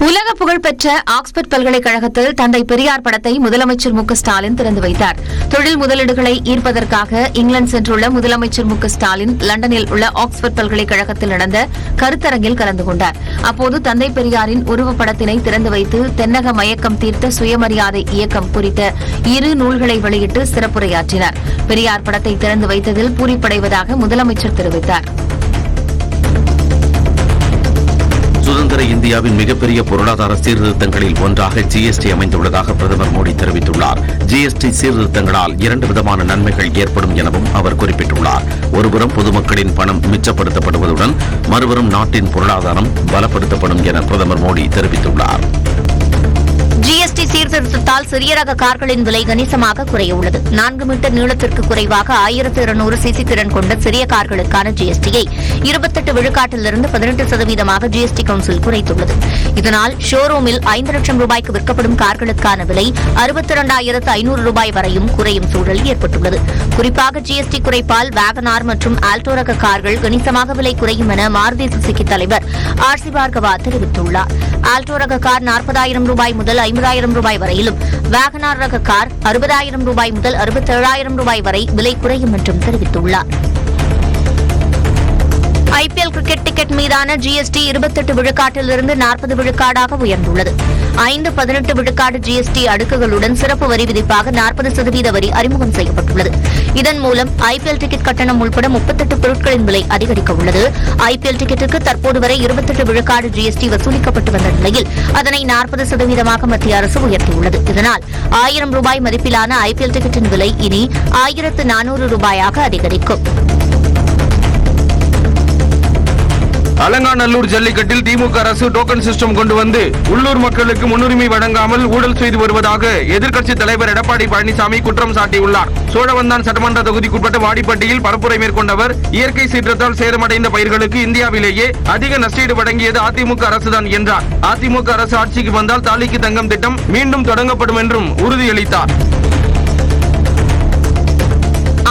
உலக புகழ்பெற்ற ஆக்ஸ்போர்ட் பல்கலைக்கழகத்தில் தந்தை பெரியார் படத்தை முதலமைச்சர் மு க ஸ்டாலின் திறந்து வைத்தார். தொழில் முதலீடுகளை ஈர்ப்பதற்காக இங்கிலாந்து சென்றுள்ள முதலமைச்சர் மு க ஸ்டாலின் லண்டனில் உள்ள ஆக்ஸ்போர்ட் பல்கலைக்கழகத்தில் நடந்த கருத்தரங்கில் கலந்து கொண்டார். அப்போது தந்தை பெரியாரின் உருவப்படத்தினை திறந்து வைத்து தென்னக மயக்கம் தீர்த்த சுயமரியாதை இயக்கம் குறித்த 2 நூல்களை வெளியிட்டு சிறப்புரையாற்றினார். பெரியார் படத்தை திறந்து வைத்ததில் பூரிப்படைவதாக முதலமைச்சர் தெரிவித்தார். சுதந்திர இந்தியாவின் மிகப்பெரிய பொருளாதார சீர்திருத்தங்களில் ஒன்றாக ஜிஎஸ்டி அமைந்துள்ளதாக பிரதமர் மோடி தெரிவித்துள்ளார். ஜிஎஸ்டி சீர்திருத்தங்களால் 2 விதமான நன்மைகள் ஏற்படும் எனவும் அவர் குறிப்பிட்டுள்ளார். ஒருபுறம் பொதுமக்களின் பணம் மிச்சப்படுத்தப்படுவதுடன் மறுபுறம் நாட்டின் பொருளாதாரம் பலப்படுத்தப்படும் என பிரதமர் மோடி தெரிவித்துள்ளார். ஜிஎஸ்டி சீர்திருத்தத்தால் சிறிய ரக கார்களின் விலை கணிசமாக குறையவுள்ளது. 4 மீட்டர் நீளத்திற்கு குறைவாக 1200 சிசி திறன் கொண்ட சிறிய கார்களுக்கான ஜிஎஸ்டியை 28 விழுக்காட்டிலிருந்து 18% ஜிஎஸ்டி கவுன்சில் குறைத்துள்ளது. இதனால் ஷோரூமில் 5 லட்சம் ரூபாய்க்கு விற்கப்படும் கார்களுக்கான விலை 62,500 ரூபாய் வரையும் குறையும் சூழல் ஏற்பட்டுள்ளது. குறிப்பாக ஜிஎஸ்டி குறைப்பால் வேகனார் மற்றும் ஆல்டோ ரக கார்கள் கணிசமாக விலை குறையும் என மாருதி சுசுகி தலைவர் ஆர்.சி. பார்கவா தெரிவித்துள்ளார். ஆல்டோ ரக கார் 40,000 ரூபாய் முதல் 50,000 ரூபாய் வரையிலும், வேகனார் ரக கார் 60,000 ரூபாய் முதல் 67,000 ரூபாய் வரை விலை குறையும் என்றும் தெரிவித்துள்ளார். ஐபிஎல் கிரிக்கெட் டிக்கெட் மீதான ஜிஎஸ்டி 28 விழுக்காட்டிலிருந்து 40 விழுக்காடாக உயர்ந்துள்ளது. 5-18 விழுக்காடு ஜிஎஸ்டி அடுக்குகளுடன் சிறப்பு வரி விதிப்பாக 40% வரி அறிமுகம் செய்யப்பட்டுள்ளது. இதன் மூலம் ஐபிஎல் டிக்கெட் கட்டணம் உட்பட 38 பொருட்களின் விலை அதிகரிக்க உள்ளது. ஐபிஎல் டிக்கெட்டுக்கு தற்போது வரை 28 விழுக்காடு ஜிஎஸ்டி வசூலிக்கப்பட்டு வந்த நிலையில் அதனை 40% மத்திய அரசு உயர்த்தியுள்ளது. இதனால் 1000 ரூபாய் மதிப்பிலான ஐபிஎல் டிக்கெட்டின் விலை இனி 1400 ரூபாயாக அதிகரிக்கும். அலங்காநல்லூர் ஜல்லிக்கட்டில் திமுக அரசு டோக்கன் சிஸ்டம் கொண்டு வந்து உள்ளூர் மக்களுக்கு முன்னுரிமை வழங்காமல் ஊழல் செய்து வருவதாக எதிர்க்கட்சித் தலைவர் எடப்பாடி பழனிசாமி குற்றம் சாட்டியுள்ளார். சோழவந்தான் சட்டமன்ற தொகுதிக்குட்பட்ட வாடிப்பட்டியில் பரப்புரை மேற்கொண்டவர் இயற்கை சீற்றத்தால் சேதமடைந்த பயிர்களுக்கு இந்தியாவிலேயே அதிக நஷ்டீடு வழங்கியது அதிமுக அரசுதான் என்றார். அதிமுக அரசு ஆட்சிக்கு வந்தால் தாலிக்கு தங்கம் திட்டம் மீண்டும் தொடங்கப்படும் என்றும் உறுதியளித்தார்.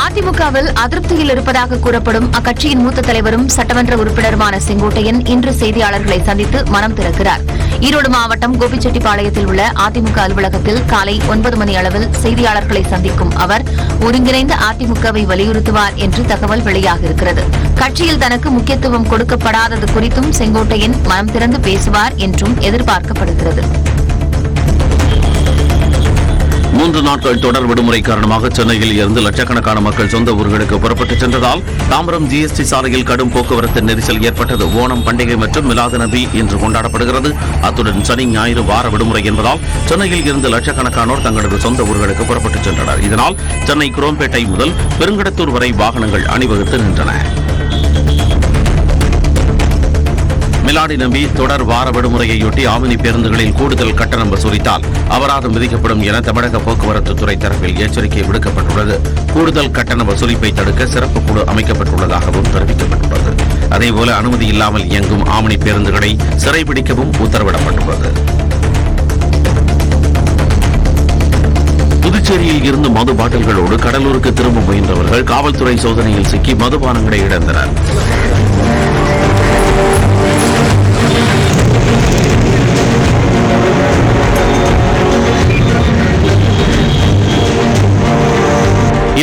அதிமுகவில் அதிருப்தியில் இருப்பதாக கூறப்படும் அக்கட்சியின் மூத்த தலைவரும் சட்டமன்ற உறுப்பினருமான செங்கோட்டையன் இன்று செய்தியாளர்களை சந்தித்து மனம் திறக்கிறார். ஈரோடு மாவட்டம் கோபிச்செட்டிப்பாளையத்தில் உள்ள அதிமுக அலுவலகத்தில் காலை 9 மணி அளவில் செய்தியாளர்களை சந்திக்கும் அவர் ஒருங்கிணைந்த அதிமுகவை வலியுறுத்துவார் என்று தகவல் வெளியாகியிருக்கிறது. கட்சியில் தனக்கு முக்கியத்துவம் கொடுக்கப்படாதது குறித்தும் செங்கோட்டையன் மனம் திறந்து பேசுவார் என்றும் எதிர்பார்க்கப்படுகிறது. 3 நாட்கள் தொடர் விடுமுறை காரணமாக சென்னையில் இருந்து லட்சக்கணக்கான மக்கள் சொந்த ஊர்களுக்கு புறப்பட்டுச் சென்றதால் தாம்பரம் ஜிஎஸ்டி சாலையில் கடும் போக்குவரத்து நெரிசல் ஏற்பட்டது. ஓணம் பண்டிகை மற்றும் மிலாது நபி இன்று கொண்டாடப்படுகிறது. அத்துடன் சனி ஞாயிறு வார விடுமுறை என்பதால் சென்னையில் இருந்து லட்சக்கணக்கானோர் தங்களது சொந்த ஊர்களுக்கு புறப்பட்டுச் சென்றனர். இதனால் சென்னை குரோம்பேட்டை முதல் பெருங்கடத்தூர் வரை வாகனங்கள் அணிவகுத்து நின்றன. மிலாடி நபி தொடர் வார விடுமுறையொட்டி ஆமினி பேருந்துகளில் கூடுதல் கட்டணம் வசூலித்தால் அபராதம் விதிக்கப்படும் என தமிழக போக்குவரத்து துறை தரப்பில் எச்சரிக்கை விடுக்கப்பட்டுள்ளது. கூடுதல் கட்டண வசூலிப்பை தடுக்க சிறப்பு குழு அமைக்கப்பட்டுள்ளதாகவும் தெரிவிக்கப்பட்டுள்ளது. அதேபோல அனுமதி இல்லாமல் இயங்கும் ஆமினி பேருந்துகளை சிறைபிடிக்கவும் உத்தரவிடப்பட்டுள்ளது. புதுச்சேரியில் இருந்து மது பாட்டில்களோடு கடலூருக்கு திரும்ப முயன்றவர்கள் காவல்துறை சோதனையில் சிக்கி மதுபானங்களை இழந்தனர்.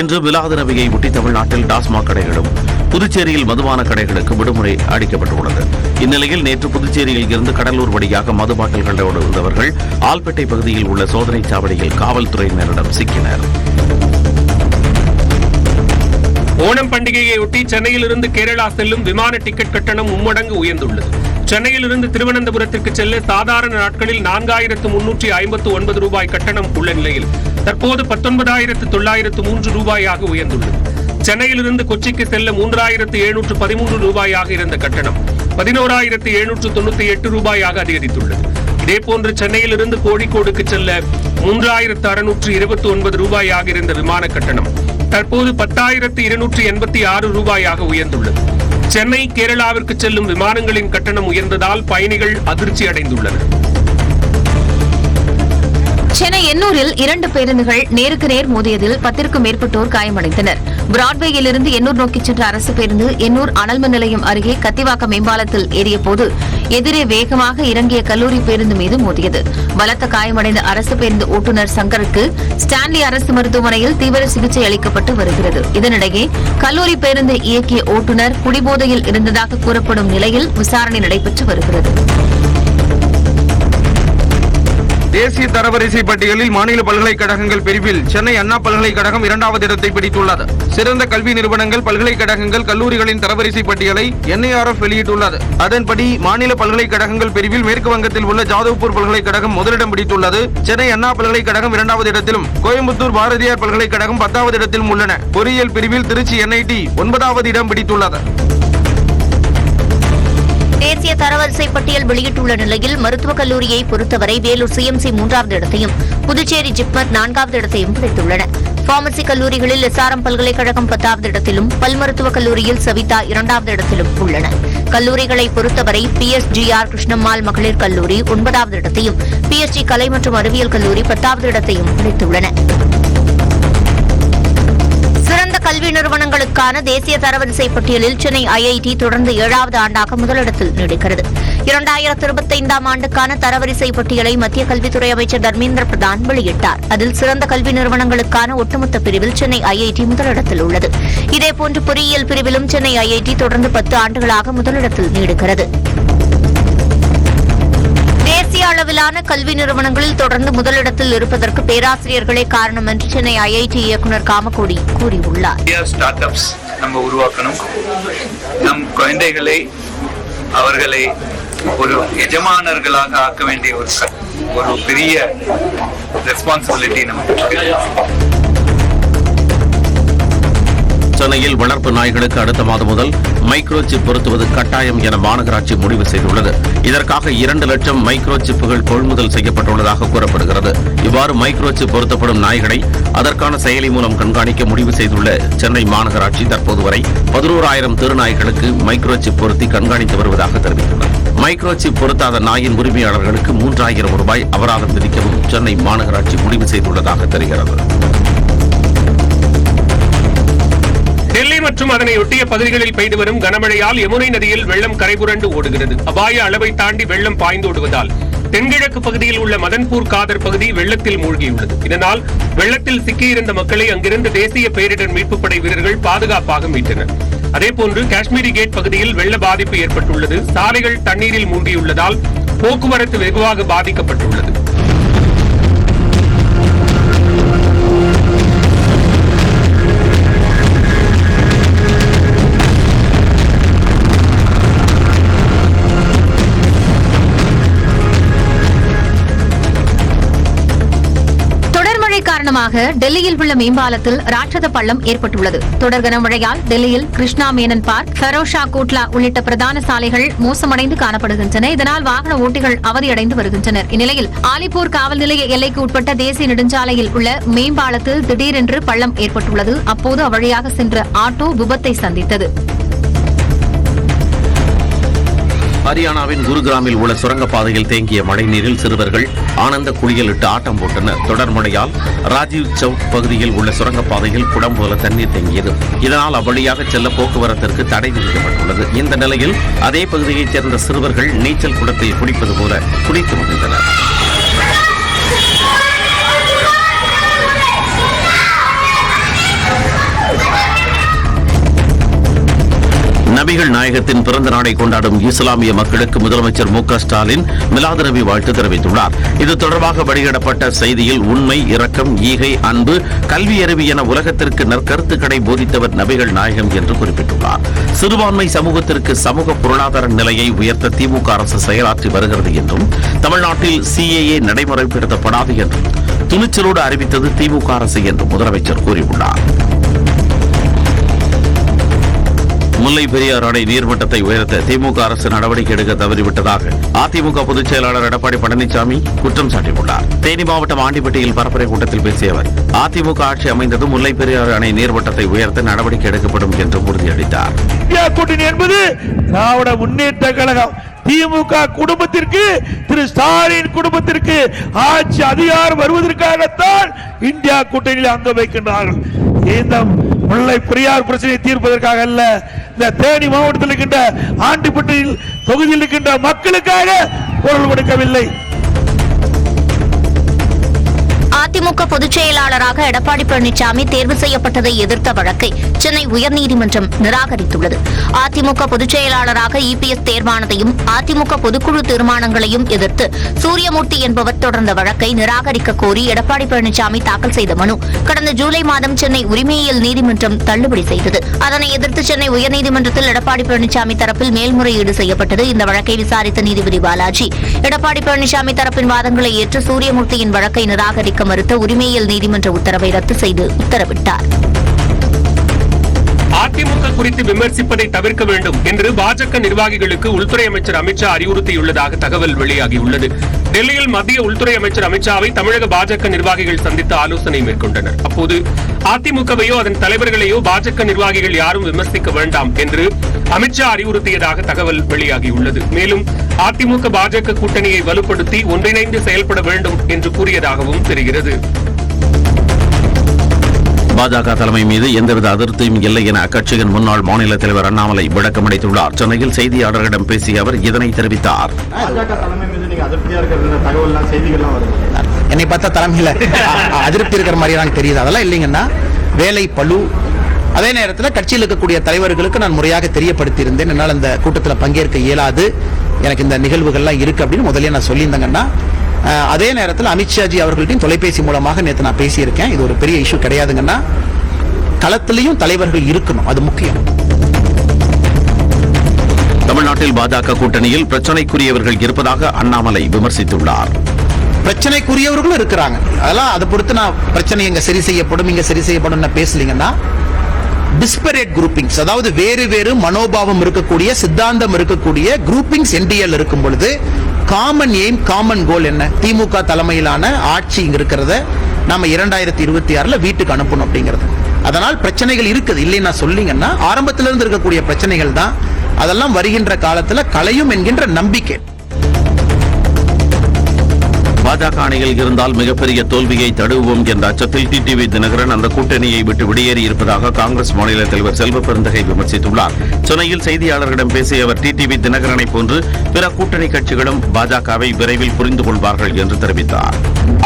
இன்று மிலாது நபியை ஒட்டி தமிழ்நாட்டில் டாஸ்மாக் கடைகளும் புதுச்சேரியில் மதுபான கடைகளுக்கு விடுமுறை அளிக்கப்பட்டுள்ளது. இந்நிலையில் நேற்று புதுச்சேரியில் இருந்து கடலூர் வழியாக மது பாட்டில்களோடு வந்தவர்கள் ஆல்பேட்டை பகுதியில் உள்ள சோதனைச் சாவடியில் காவல்துறையினரிடம் சிக்கினர். ஓணம் பண்டிகையையொட்டி சென்னையிலிருந்து கேரளா செல்லும் விமான டிக்கெட் கட்டணம் மும்மடங்கு உயர்ந்துள்ளது. சென்னையிலிருந்து திருவனந்தபுரத்திற்கு செல்ல சாதாரண நாட்களில் 4,359 ரூபாய் கட்டணம் உள்ள நிலையில் தற்போது 19,903 ரூபாயாக உயர்ந்துள்ளது. சென்னையிலிருந்து கொச்சிக்கு செல்ல 3,713 ரூபாயாக இருந்த கட்டணம் 11,798 ரூபாயாக அதிகரித்துள்ளது. இதேபோன்று சென்னையிலிருந்து கோழிக்கோடுக்கு செல்ல 3,629 ரூபாயாக இருந்த விமான கட்டணம் தற்போது 10,286 ரூபாயாக உயர்ந்துள்ளது. சென்னை கேரளாவிற்கு செல்லும் விமானங்களின் கட்டணம் உயர்ந்ததால் பயணிகள் அதிர்ச்சி அடைந்துள்ளனர். சென்னை எண்ணூரில் 2 பேருந்துகள் நேருக்கு நேர் மோதியதில் 10க்கும் மேற்பட்டோர் காயமடைந்தனர். பிராட்வேயிலிருந்து எண்ணூர் நோக்கி சென்ற அரசு பேருந்து எண்ணூர் அனல்மின் நிலையம் அருகே கத்திவாக்கம் மேம்பாலத்தில் ஏறியபோது எதிரே வேகமாக இறங்கிய கல்லூரி பேருந்து மீது மோதியது. பலத்த காயமடைந்த அரசு பேருந்து ஓட்டுநர் சங்கருக்கு ஸ்டான்லி அரசு மருத்துவமனையில் தீவிர சிகிச்சை அளிக்கப்பட்டு வருகிறது. இதனிடையே கல்லூரி பேருந்து இயக்கிய ஓட்டுநர் குடிபோதையில் இருந்ததாக கூறப்படும் நிலையில் விசாரணை நடைபெற்று வருகிறது. தேசிய தரவரிசை பட்டியலில் மாநில பல்கலைக்கழகங்கள் பிரிவில் சென்னை அண்ணா பல்கலைக்கழகம் 2வது இடத்தை பிடித்துள்ளது. சிறந்த கல்வி நிறுவனங்கள், பல்கலைக்கழகங்கள், கல்லூரிகளின் தரவரிசை பட்டியலை NIRF வெளியிட்டுள்ளது. அதன்படி மாநில பல்கலைக்கழகங்கள் பிரிவில் மேற்கு வங்கத்தில் உள்ள ஜாதவ்பூர் பல்கலைக்கழகம் முதலிடம் பிடித்துள்ளது. சென்னை அண்ணா பல்கலைக்கழகம் 2வது இடத்திலும், கோயம்புத்தூர் பாரதியார் பல்கலைக்கழகம் 10வது இடத்திலும் உள்ளன. பொறியியல் பிரிவில் திருச்சி NIT 9வது இடம் பிடித்துள்ளது. தேசிய தரவரிசை பட்டியல் வெளியிட்டுள்ள நிலையில் மருத்துவக் கல்லூரியை பொறுத்தவரை வேலூர் CMC 3வது இடத்தையும், புதுச்சேரி ஜிப்மர் 4வது இடத்தையும் பிடித்துள்ளன. பார்மசி கல்லூரிகளில் SRM பல்கலைக்கழகம் 10வது இடத்திலும், பல் மருத்துவக் கல்லூரியில் சவிதா 2வது இடத்திலும் உள்ளன. கல்லூரிகளை பொறுத்தவரை PSGR கிருஷ்ணம்மாள் மகளிர் கல்லூரி 9வது இடத்தையும், PSG கலை மற்றும் அறிவியல் கல்லூரி 10வது இடத்தையும் பிடித்துள்ளன. சிறந்த கல்வி நிறுவனங்களுக்கான தேசிய தரவரிசை பட்டியலில் சென்னை IIT தொடர்ந்து 7வது ஆண்டாக முதலிடத்தில் நீடிக்கிறது. 2025ஆம் ஆண்டுக்கான தரவரிசை பட்டியலை மத்திய கல்வித்துறை அமைச்சர் தர்மேந்திர பிரதான் வெளியிட்டார். அதில் சிறந்த கல்வி நிறுவனங்களுக்கான ஒட்டுமொத்த பிரிவில் சென்னை IIT முதலிடத்தில் உள்ளது. இதேபோன்று பொறியியல் பிரிவிலும் சென்னை IIT தொடர்ந்து 10 ஆண்டுகளாக முதலிடத்தில் நீடிக்கிறது. தேசிய அளவிலான கல்வி நிறுவனங்களில் தொடர்ந்து முதலிடத்தில் இருப்பதற்கு பேராசிரியர்களே காரணம் என்று சென்னை IIT இயக்குநர் காமகோடி கூறியுள்ளார். ஸ்டார்ட் அப்ஸ் நம்ம உருவாக்கணும். நம் குழந்தைகளை அவர்களை ஒரு எஜமானர்களாக ஆக்க வேண்டிய ஒரு பெரிய ரெஸ்பான்சிபிலிட்டி நமக்கு இருக்கு. சென்னையில் வளர்ப்பு நாய்களுக்கு அடுத்த மாதம் முதல் மைக்ரோ சிப் பொருத்துவது கட்டாயம் என மாநகராட்சி முடிவு செய்துள்ளது. இதற்காக 2 லட்சம் மைக்ரோ சிப்புகள் கொள்முதல் செய்யப்பட்டுள்ளதாக கூறப்படுகிறது. இவ்வாறு மைக்ரோ சிப் பொருத்தப்படும் நாய்களை அதற்கான செயலி மூலம் கண்காணிக்க முடிவு செய்துள்ள சென்னை மாநகராட்சி தற்போது வரை 11,000 தெருநாய்களுக்கு மைக்ரோ சிப் பொருத்தி கண்காணித்து வருவதாக தெரிவித்துள்ளது. மைக்ரோ சிப் பொருத்தாத நாயின் உரிமையாளர்களுக்கு 3,000 ரூபாய் அபராதம் விதிக்கவும் சென்னை மாநகராட்சி முடிவு செய்துள்ளதாக தெரிகிறது. டெல்லி மற்றும் அதனை ஒட்டிய பகுதிகளில் பெய்து வரும் கனமழையால் யமுனை நதியில் வெள்ளம் கரைபுரண்டு ஓடுகிறது. அபாய அளவை தாண்டி வெள்ளம் பாய்ந்தோடுவதால் தென்கிழக்கு பகுதியில் உள்ள மதன்பூர் காதர் பகுதி வெள்ளத்தில் மூழ்கியுள்ளது. இதனால் வெள்ளத்தில் சிக்கியிருந்த மக்களை அங்கிருந்து தேசிய பேரிடர் மீட்புப் படை வீரர்கள் பாதுகாப்பாக மீட்டனர். அதேபோன்று காஷ்மீரி கேட் பகுதியில் வெள்ள பாதிப்பு ஏற்பட்டுள்ளது. சாலைகள் தண்ணீரில் மூழ்கியுள்ளதால் போக்குவரத்து வெகுவாக பாதிக்கப்பட்டுள்ளது. காரணமாக டெல்லியில் உள்ள மேம்பாலத்தில் ராட்சத பள்ளம் ஏற்பட்டுள்ளது. தொடர் கனமழையால் டெல்லியில் கிருஷ்ணா மேனன் பார்க், ஃபெரோஷா கோட்லா உள்ளிட்ட பிரதான சாலைகள் மோசமடைந்து காணப்படுகின்றன. இதனால் வாகன ஓட்டிகள் அவதியடைந்து வருகின்றனர். இந்நிலையில் ஆலிப்பூர் காவல் நிலைய எல்லைக்கு உட்பட்ட தேசிய நெடுஞ்சாலையில் உள்ள மேம்பாலத்தில் திடீரென்று பள்ளம் ஏற்பட்டுள்ளது. அப்போது அவ்வழியாக சென்ற ஆட்டோ விபத்தை சந்தித்தது. ஹரியானாவின் குருகிராமில் உள்ள சுரங்கப்பாதையில் தேங்கிய மழைநீரில் சிறுவர்கள் ஆனந்த குளியலிட்டு ஆட்டம் போட்டனர். தொடர் மழையால் ராஜீவ் சவுக் பகுதியில் உள்ள சுரங்கப்பாதையில் குடம் போல தண்ணீர் தேங்கியது. இதனால் அவ்வழியாக செல்ல போக்குவரத்திற்கு தடை விதிக்கப்பட்டுள்ளது. இந்த நிலையில் அதே பகுதியைச் சேர்ந்த சிறுவர்கள் நீச்சல் குளத்தில் குளிப்பது போல குளித்து மகிழ்ந்தனர். நபிகள் நாயகத்தின் பிறந்த நாளை கொண்டாடும் இஸ்லாமிய மக்களுக்கு முதலமைச்சர் மு.க. ஸ்டாலின் மிலாது நபி வாழ்த்து தெரிவித்துள்ளார். இது தொடர்பாக வெளியிடப்பட்ட செய்தியில் உண்மை, இரக்கம், ஈகை, அன்பு, கல்வி அறிவு என உலகத்திற்கு நற்கருத்துக்களை போதித்தவர் நபிகள் நாயகம் என்று குறிப்பிட்டுள்ளார். சிறுபான்மை சமூகத்திற்கு சமூக பொருளாதார நிலையை உயர்த்த திமுக அரசு செயலாற்றி வருகிறது என்றும், தமிழ்நாட்டில் CAA நடைமுறைப்படுத்தப்படாது என்றும் துணிச்சலோடு அறிவித்தது திமுக அரசு என்றும் முதலமைச்சர் கூறியுள்ளார். முல்லை பெரியாறு அணை நீர்மட்டத்தை உயர்த்த திமுக அரசு நடவடிக்கை எடுக்க தவறிவிட்டதாக அதிமுக பொதுச் செயலாளர் எடப்பாடி பழனிசாமி குற்றம் சாட்டியுள்ளார். தேனி மாவட்டம் ஆண்டிப்பட்டியில் பரப்புரை கூட்டத்தில் பேசிய அவர், அதிமுக ஆட்சி அமைந்ததும் முல்லை பெரியாறு அணை நீர்மட்டத்தை உயர்த்த நடவடிக்கை எடுக்கப்படும் என்று உறுதியளித்தார். கூட்டணி என்பது திராவிட முன்னேற்ற கழகம் திமுக குடும்பத்திற்கு, திரு ஸ்டாலின் குடும்பத்திற்கு ஆட்சி அதிகாரம் வருவதற்காகத்தான் இந்தியா கூட்டணியில் அங்க வைக்கின்றார்கள். இந்த முல்லை பெரியார் பிரச்சனையை தீர்ப்பதற்காக அல்ல, இந்த தேனி மாவட்டத்தில் இருக்கின்ற ஆண்டிப்பட்டியில் தொகுதியில் இருக்கின்ற மக்களுக்காக குரல் கொடுக்கவில்லை. அதிமுக பொதுச் செயலாளராக எடப்பாடி பழனிசாமி தேர்வு செய்யப்பட்டதை எதிர்த்த வழக்கை சென்னை உயர்நீதிமன்றம் நிராகரித்துள்ளது. அதிமுக பொதுச் செயலாளராக இபிஎஸ் தேர்வானதையும் அதிமுக பொதுக்குழு தீர்மானங்களையும் எதிர்த்து சூரியமூர்த்தி என்பவர் தொடர்ந்த வழக்கை நிராகரிக்க கோரி எடப்பாடி பழனிசாமி தாக்கல் செய்த மனு கடந்த ஜூலை மாதம் சென்னை உரிமையியல் நீதிமன்றம் தள்ளுபடி செய்தது. அதனை எதிர்த்து சென்னை உயர்நீதிமன்றத்தில் எடப்பாடி பழனிசாமி தரப்பில் மேல்முறையீடு செய்யப்பட்டது. இந்த வழக்கை விசாரித்த நீதிபதி பாலாஜி எடப்பாடி பழனிசாமி தரப்பின் வாதங்களை ஏற்று சூரியமூர்த்தியின் வழக்கை நிராகரிக்க மறுத்த உரிமையியல் நீதிமன்ற உத்தரவை ரத்து செய்து உத்தரவிட்டார். அதிமுக குறித்து விமர்சிப்பதை தவிர்க்க வேண்டும் என்று பாஜக நிர்வாகிகளுக்கு உள்துறை அமைச்சர் அமித்ஷா அறிவுறுத்தியுள்ளதாக தகவல் வெளியாகியுள்ளது. டெல்லியில் மத்திய உள்துறை அமைச்சர் அமித்ஷாவை தமிழக பாஜக நிர்வாகிகள் சந்தித்து ஆலோசனை மேற்கொண்டனர். அப்போது அதிமுகவையோ அதன் தலைவர்களையோ பாஜக நிர்வாகிகள் யாரும் விமர்சிக்க வேண்டாம் என்று அமித்ஷா அறிவுறுத்தியதாக தகவல் வெளியாகியுள்ளது. மேலும் அதிமுக பாஜக கூட்டணியை வலுப்படுத்தி ஒன்றிணைந்து செயல்பட வேண்டும் என்று கூறியதாகவும் தெரிகிறது. பாஜக தலைமை மீது எந்தவித அதிருப்தியும் இல்லை என அக்கட்சியின் முன்னாள் மாநில தலைவர் அண்ணாமலை விளக்கமளித்துள்ளார். சென்னையில் செய்தியாளர்களிடம் பேசிய அவர் இதனை தெரிவித்தார். என்னை பார்த்தா தலைமையில் அதிருப்தி இருக்கிற மாதிரி தெரியுது. அதெல்லாம் இல்லைங்கன்னா வேலை பளு, அதே நேரத்தில் கட்சியில் இருக்கக்கூடிய தலைவர்களுக்கு நான் முறையாக தெரியப்படுத்தி இருந்தேன். என்னால் அந்த கூட்டத்தில் பங்கேற்க இயலாது, எனக்கு இந்த நிகழ்வுகள்லாம் இருக்கு அப்படின்னு முதல்ல நான் சொல்லியிருந்தேங்கன்னா, அதே நேரத்தில் அமித்ஷாஜி அவர்கள்ட்டையும் தொலைபேசி மூலமாக நேற்று நான் பேசியிருக்கேன். இது ஒரு பெரிய இஷ்யூ கிடையாதுங்கன்னா, களத்திலையும் தலைவர்கள் இருக்கணும், அது முக்கியம். தமிழ்நாட்டில் பாஜக கூட்டணியில் பிரச்சனைக்குரியவர்கள் இருப்பதாக அண்ணாமலை விமர்சித்துள்ளார். பிரச்சனைக்குரியவர்களும் இருக்கிறாங்க, அதெல்லாம் அதை பொறுத்து நான் பிரச்சனை இங்க சரி செய்யப்படும் இங்க சரி செய்யப்படும் பேசலீங்கன்னா, டிஸ்பரேட் குரூப்பிங்ஸ், அதாவது வேறு வேறு மனோபாவம் இருக்கக்கூடிய, சித்தாந்தம் இருக்கக்கூடிய குரூப்பிங்ஸ் என்டிஎல் இருக்கும் பொழுது காமன் எய்ம், காமன் கோல் என்ன? திமுக தலைமையிலான ஆட்சி இங்க இருக்கிறத நாம 2026 வீட்டுக்கு அனுப்பணும் அப்படிங்கிறது. அதனால் பிரச்சனைகள் இருக்குது இல்லை நான் சொல்லிங்கன்னா, ஆரம்பத்திலிருந்து இருக்கக்கூடிய பிரச்சனைகள் தான், அதெல்லாம் வருகின்ற காலத்தில் களையும் என்கின்ற நம்பிக்கை. பாஜக அணியில் இருந்தால் மிகப்பெரிய தோல்வியை தடுவோம் என்ற அச்சத்தில் டிடிவி தினகரன் அந்த கூட்டணியை விட்டு வெளியேறி இருப்பதாக காங்கிரஸ் மாநில தலைவர் செல்வ பெருந்தகை விமர்சித்துள்ளார். சென்னையில் செய்தியாளர்களிடம் பேசிய அவர் டிடிவி தினகரனை போன்று பிற கூட்டணி கட்சிகளும் பாஜகவை விரைவில் புரிந்து கொள்வார்கள் என்று தெரிவித்தார்.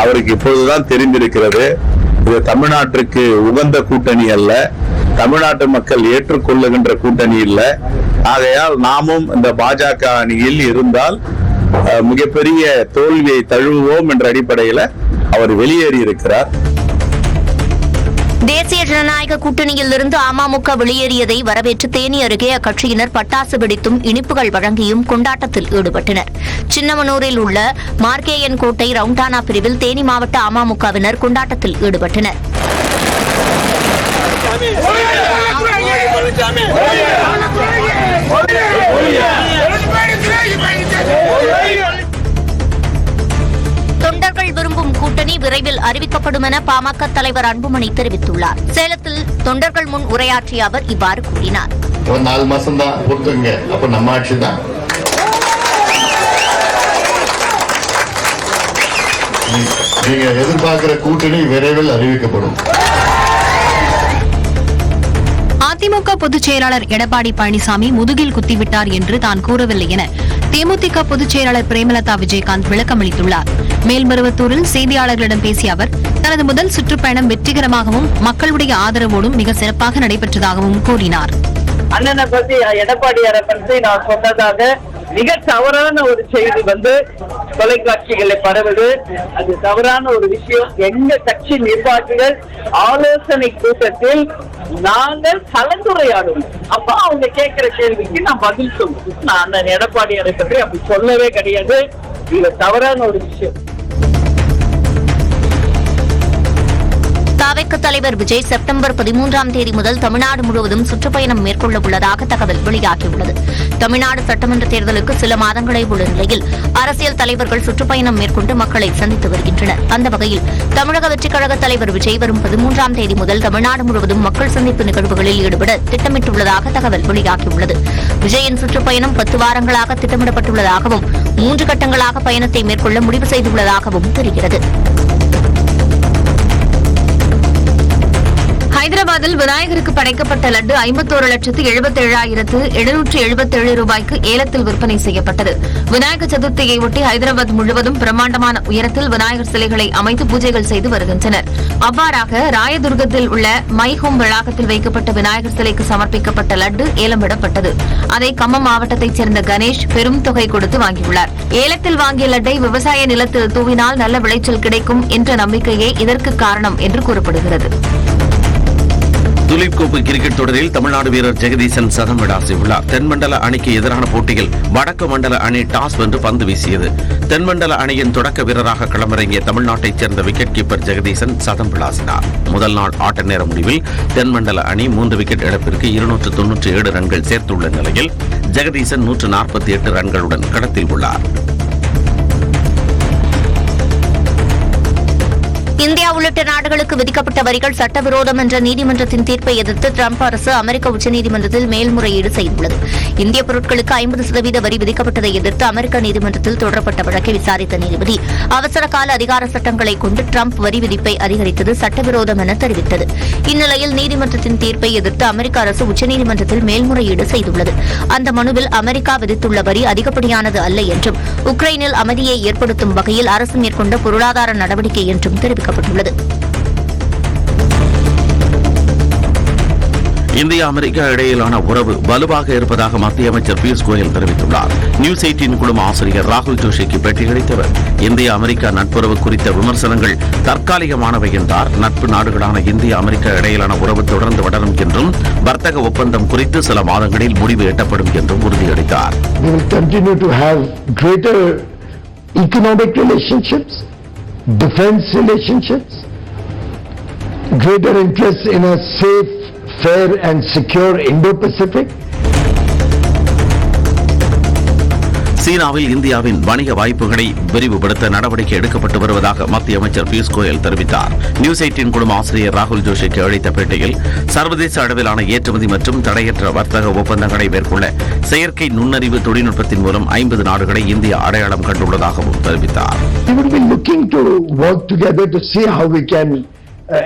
அவருக்கு இப்பொழுதுதான் தெரிந்திருக்கிறது, இது தமிழ்நாட்டிற்கு உகந்த கூட்டணி அல்ல, தமிழ்நாட்டு மக்கள் ஏற்றுக்கொள்ளுகின்ற கூட்டணி இல்ல. ஆகையால் நாமும் இந்த பாஜக அணியில் இருந்தால் மிகப்பெரிய தோல்வியை தழுவுவோம் என்ற அடிப்படையில் அவர் வெளியேறி இருக்கிறார். தேசிய ஜனநாயக கூட்டணியில் இருந்து அமமுக வெளியேறியதை வரவேற்று தேனி அருகே அக்கட்சியினர் பட்டாசு வெடித்தும் இனிப்புகள் வழங்கியும் கொண்டாட்டத்தில் ஈடுபட்டனர். சின்னமனூரில் உள்ள மார்க்கேயன் கோட்டை ரவுண்டானா பிரிவில் தேனி மாவட்ட அமமுகவினர் கொண்டாட்டத்தில் ஈடுபட்டனர். தொண்டர்கள் விரும்பும் கூட்டணி விரைவில் அறிவிக்கப்படும் என பாமக தலைவர் அன்புமணி தெரிவித்துள்ளார். சேலத்தில் தொண்டர்கள் முன் உரையாற்றிய அவர் இவ்வாறு கூறினார். 4 மாசம் தான் பொறுத்துங்க, அப்ப நம்ம ஆட்சி தான். நீங்க எதிர்பார்க்கிற கூட்டணி விரைவில் அறிவிக்கப்படும். அதிமுக பொதுச் செயலாளர் எடப்பாடி பழனிசாமி முதுகில் குத்திவிட்டார் என்று தான் கூறவில்லை என தேமுதிக பொதுச் செயலாளர் பிரேமலதா விஜயகாந்த் விளக்கமளித்துள்ளார். மேல்மருவத்தூரில் செய்தியாளர்களிடம் பேசிய அவர் தனது முதல் சுற்றுப்பயணம் வெற்றிகரமாகவும் மக்களுடைய ஆதரவோடும் மிக சிறப்பாக நடைபெற்றதாகவும் கூறினார். அண்ணனை பத்தி, எடப்பாடியாரை பற்றி நான் சொன்னதாக மிக தவறான ஒரு செய்தி தொலைக்காட்சிகளை பரவுது. அது தவறான ஒரு விஷயம். எங்க கட்சி நிர்வாகிகள் ஆலோசனை கூட்டத்தில் நாங்கள் கலந்துரையாடுவோம். அப்ப அவங்க கேட்கிற கேள்விக்கு நான் பதில் சொல்லுவோம். நான் அண்ணன் எடப்பாடியாரை பற்றி அப்படி சொல்லவே கிடையாது. இது தவறான ஒரு விஷயம். தாவேக தலைவர் விஜய் செப்டம்பர் 13ஆம் தேதி முதல் தமிழ்நாடு முழுவதும் சுற்றுப்பயணம் மேற்கொள்ள உள்ளதாக தகவல் வெளியாகியுள்ளது. தமிழ்நாடு சட்டமன்ற தேர்தலுக்கு சில மாதங்களே உள்ள நிலையில் அரசியல் தலைவர்கள் சுற்றுப்பயணம் மேற்கொண்டு மக்களை சந்தித்து வருகின்றனர். அந்த வகையில் தமிழக வெற்றிக் கழக தலைவர் விஜய் வரும் 13ஆம் தேதி முதல் தமிழ்நாடு முழுவதும் மக்கள் சந்திப்பு நிகழ்வுகளில் ஈடுபட திட்டமிட்டுள்ளதாக தகவல் வெளியாகியுள்ளது. விஜயின் சுற்றுப்பயணம் 10 வாரங்களாக திட்டமிடப்பட்டுள்ளதாகவும் 3 கட்டங்களாக பயணத்தை மேற்கொள்ள முடிவு செய்துள்ளதாகவும் தெரிகிறது. ஹைதராபாத்தில் விநாயகருக்கு படைக்கப்பட்ட லட்டு 51,77,777 ரூபாய்க்கு ஏலத்தில் விற்பனை செய்யப்பட்டது. விநாயகர் சதுர்த்தியை ஒட்டி ஹைதராபாத் முழுவதும் பிரம்மாண்டமான உயரத்தில் விநாயகர் சிலைகளை அமைத்து பூஜைகள் செய்து வருகின்றனர். அவ்வாறாக ராயதுர்கத்தில் உள்ள மை ஹோம் வளாகத்தில் வைக்கப்பட்ட விநாயகர் சிலைக்கு சமர்ப்பிக்கப்பட்ட லட்டு ஏலம் விடப்பட்டது. அதை கம்மம் மாவட்டத்தைச் சேர்ந்த கணேஷ் பெரும் தொகை கொடுத்து வாங்கியுள்ளார். ஏலத்தில் வாங்கிய லட்டை விவசாய நிலத்தில் தூவினால் நல்ல விளைச்சல் கிடைக்கும் என்ற நம்பிக்கையே இதற்கு காரணம் என்று கூறப்படுகிறது. துலீப் கோப்பை கிரிக்கெட் தொடரில் தமிழ்நாடு வீரர் ஜெகதீசன் சதம் விளாசியுள்ளார். தென்மண்டல அணிக்கு எதிரான போட்டியில் வடக்கு மண்டல அணி டாஸ் வென்று பந்து வீசியது. தென்மண்டல அணியின் தொடக்க வீரராக களமிறங்கிய தமிழ்நாட்டைச் சேர்ந்த விக்கெட் கீப்பர் ஜெகதீசன் சதம் விளாசினார். முதல் நாள் ஆட்ட நேர முடிவில் தென்மண்டல அணி 3 விக்கெட் இழப்பிற்கு 297 ரன்கள் சேர்த்துள்ள நிலையில் ஜெகதீசன் 148 ரன்களுடன் களத்தில் உள்ளார். இந்தியா உள்ளிட்ட நாடுகளுக்கு விதிக்கப்பட்ட வரிகள் சட்டவிரோதம் என்ற நீதிமன்றத்தின் தீர்ப்பை எதிர்த்து ட்ரம்ப் அரசு அமெரிக்க உச்சநீதிமன்றத்தில் மேல்முறையீடு செய்துள்ளது. இந்திய பொருட்களுக்கு 50% வரி விதிக்கப்பட்டதை எதிர்த்து அமெரிக்க நீதிமன்றத்தில் தொடரப்பட்ட வழக்கை விசாரித்த நீதிபதி அவசர கால அதிகார சட்டங்களை கொண்டு ட்ரம்ப் வரி விதிப்பை அதிகரித்தது சட்டவிரோதம் என தெரிவித்தது. இந்நிலையில் நீதிமன்றத்தின் தீர்ப்பை எதிர்த்து அமெரிக்க அரசு உச்சநீதிமன்றத்தில் மேல்முறையீடு செய்துள்ளது. அந்த மனுவில் அமெரிக்கா விதித்துள்ள வரி அதிகப்படியானது அல்ல என்றும் உக்ரைனில் அமைதியை ஏற்படுத்தும் வகையில் அரசு மேற்கொண்ட பொருளாதார நடவடிக்கை என்றும் தெரிவிக்கப்பட்டுள்ளது. இந்தியா அமெரிக்கா இடையிலான உறவு வலுவாக இருப்பதாக மத்திய அமைச்சர் பியூஷ் கோயல் தெரிவித்துள்ளார். நியூஸ் 18 குழும ஆசிரியர் ராகுல் ஜோஷிக்கு பேட்டியளித்தவர் இந்தியா அமெரிக்கா நட்புறவு குறித்த விமர்சனங்கள் தற்காலிகமானவை என்றார். நட்பு நாடுகளான இந்தியா அமெரிக்கா இடையிலான உறவு தொடர்ந்து வளரும் என்றும் வர்த்தக ஒப்பந்தம் குறித்து சில மாதங்களில் முடிவு எட்டப்படும் என்றும் உறுதியளித்தார். Defense relationships, greater interest in a safe, fair and secure Indo-Pacific. சீனாவில் இந்தியாவின் வணிக வாய்ப்புகளை விரிவுபடுத்த நடவடிக்கை எடுக்கப்பட்டு வருவதாக மத்திய அமைச்சர் பியூஷ் கோயல் தெரிவித்தார். நியூஸ் 18 குழும ஆசிரியர் ராகுல் ஜோஷிக்கு அளித்த பேட்டியில் சர்வதேச அளவிலான ஏற்றுமதி மற்றும் தடையற்ற வர்த்தக ஒப்பந்தங்களை மேற்கொள்ள செயற்கை நுண்ணறிவு தொழில்நுட்பத்தின் மூலம் 50 நாடுகளை இந்தியா அடையாளம் கண்டுள்ளதாகவும் தெரிவித்தார்.